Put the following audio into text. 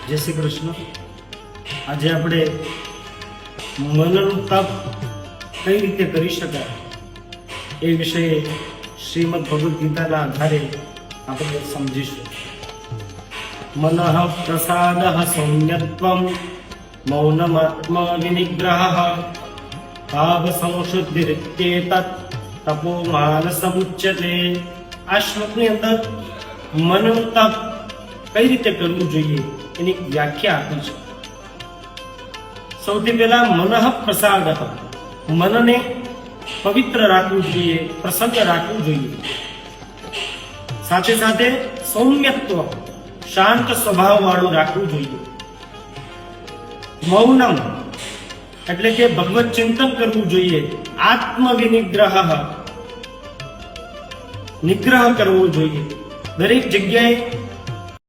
જય શ્રી કૃષ્ણ. આજે આપણે મનનું તપ કઈ રીતે કરી શકાય એ વિશે શ્રીમદ ભગવદ્ ગીતાના આધારે આપણે સમજીશું. મનઃ પ્રસાદ સૌમ્યત્વમ મૌનમાત્મ વિનિગ્રહ ભાવ સંશુદ્ધિરિત્યેતત તપો માનસમુચ્યતે. આ શ્લોકની અંદર મનનું તપ કઈ રીતે કરવું જોઈએ એની વ્યાખ્યા આપી છે. સૌથી પહેલા મનઃ પ્રસાદ, મનને પવિત્ર રાખવું જોઈએ, પ્રસન્ન રાખવું જોઈએ. સાથે સાથે સૌમ્યત્વ, શાંત સ્વભાવ વાળું રાખવું જોઈએ. મૌનમ એટલે કે ભગવત ચિંતન કરવું જોઈએ. આત્મ વિનિગ્રહ, નિગ્રહ કરવો જોઈએ. દરેક જગ્યાએ